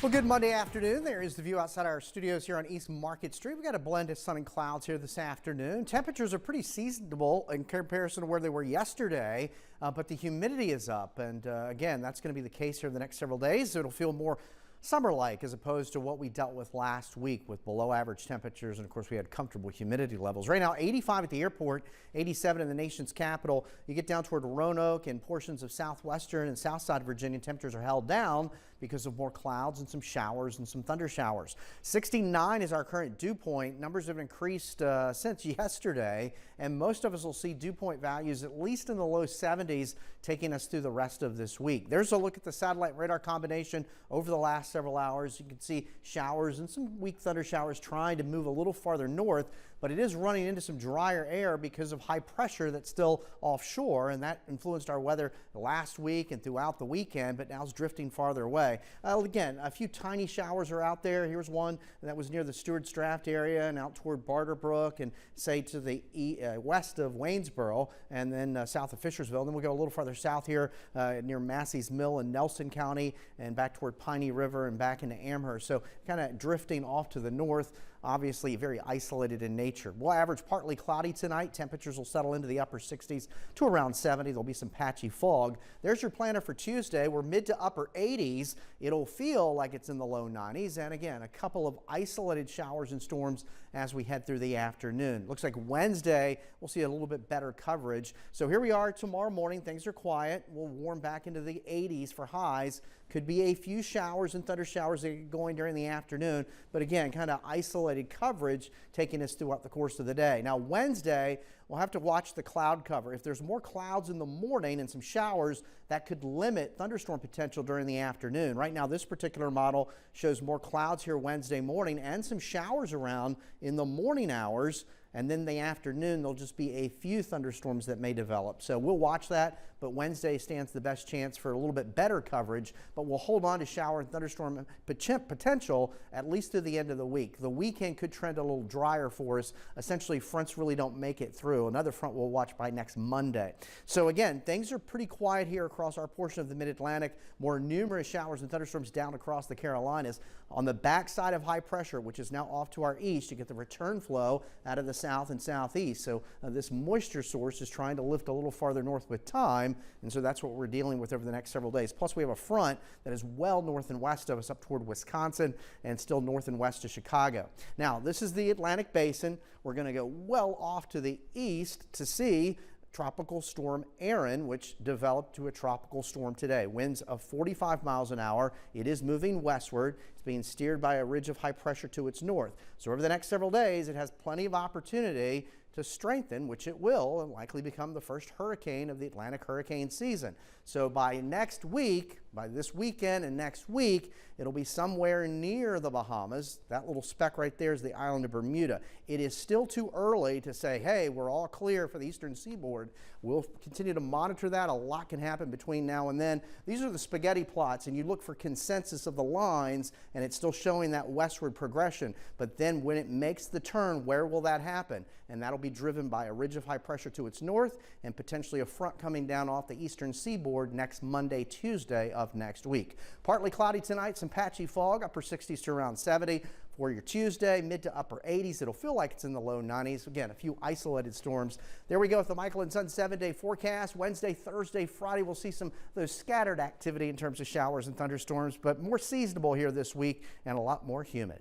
Well, good Monday afternoon. There is the view outside our studios here on East Market Street. We got a blend of sun and clouds here this afternoon. Temperatures are pretty seasonable in comparison to where they were yesterday, but the humidity is up. And again, that's going to be the case here the next several days. So it'll feel more summer-like as opposed to what we dealt with last week with below average temperatures. And of course, we had comfortable humidity levels. Right now, 85 at the airport, 87 in the nation's capital. You get down toward Roanoke and portions of southwestern and south side of Virginia, temperatures are held down because of more clouds and some showers and some thunder showers. 69 is our current dew point. Numbers have increased since yesterday, and most of us will see dew point values at least in the low 70s taking us through the rest of this week. There's a look at the satellite radar combination over the last several hours. You can see showers and some weak thunder showers trying to move a little farther north, but it is running into some drier air because of high pressure that's still offshore, and that influenced our weather last week and throughout the weekend, but now it's drifting farther away. Again, a few tiny showers are out there. Here's one that was near the Stewart's Draft area and out toward Barterbrook and say to the west of Waynesboro and then south of Fishersville. Then we'll go a little farther south here near Massey's Mill in Nelson County and back toward Piney River and back into Amherst. So kind of drifting off to the north, obviously very isolated in nature. We'll average partly cloudy tonight. Temperatures will settle into the upper 60s to around 70. There'll be some patchy fog. There's your planner for Tuesday. We're mid to upper 80s. It'll feel like it's in the low 90s. And again, a couple of isolated showers and storms as we head through the afternoon. Looks like Wednesday, we'll see a little bit better coverage. So here we are tomorrow morning. Things are quiet. We'll warm back into the 80s for highs. Could be a few showers and thunder showers that get going during the afternoon, but again, kind of isolated coverage taking us throughout the course of the day. Now, Wednesday, we'll have to watch the cloud cover. If there's more clouds in the morning and some showers, that could limit thunderstorm potential during the afternoon. Right now, this particular model shows more clouds here Wednesday morning and some showers around in the morning hours. And then the afternoon, there'll just be a few thunderstorms that may develop. So we'll watch that, but Wednesday stands the best chance for a little bit better coverage, but we'll hold on to shower and thunderstorm potential at least through the end of the week. The weekend could trend a little drier for us. Essentially, fronts really don't make it through. Another front we'll watch by next Monday. So again, things are pretty quiet here across our portion of the mid-Atlantic. More numerous showers and thunderstorms down across the Carolinas. On the backside of high pressure, which is now off to our east, you get the return flow out of the south and southeast. So this moisture source is trying to lift a little farther north with time, and so that's what we're dealing with over the next several days. Plus, we have a front that is well north and west of us up toward Wisconsin and still north and west of Chicago. Now, this is the Atlantic Basin. We're going to go well off to the east to see Tropical Storm Erin, which developed to a tropical storm today. Winds of 45 miles an hour. It is moving westward. It's being steered by a ridge of high pressure to its north. So over the next several days, it has plenty of opportunity to strengthen, which it will, and likely become the first hurricane of the Atlantic hurricane season. So by next week, by this weekend and next week, it'll be somewhere near the Bahamas. That little speck right there is the island of Bermuda. It is still too early to say, hey, we're all clear for the eastern seaboard. We'll continue to monitor that. A lot can happen between now and then. These are the spaghetti plots, and you look for consensus of the lines, and it's still showing that westward progression. But then when it makes the turn, where will that happen? And that'll be driven by a ridge of high pressure to its north and potentially a front coming down off the eastern seaboard next Monday, Tuesday of next week. Partly cloudy tonight, some patchy fog, upper 60s to around 70. For your Tuesday, mid to upper 80s. It'll feel like it's in the low 90s. Again, a few isolated storms. There we go with the Michael and Son 7-day forecast. Wednesday, Thursday, Friday, we'll see some of those scattered activity in terms of showers and thunderstorms, but more seasonable here this week and a lot more humid.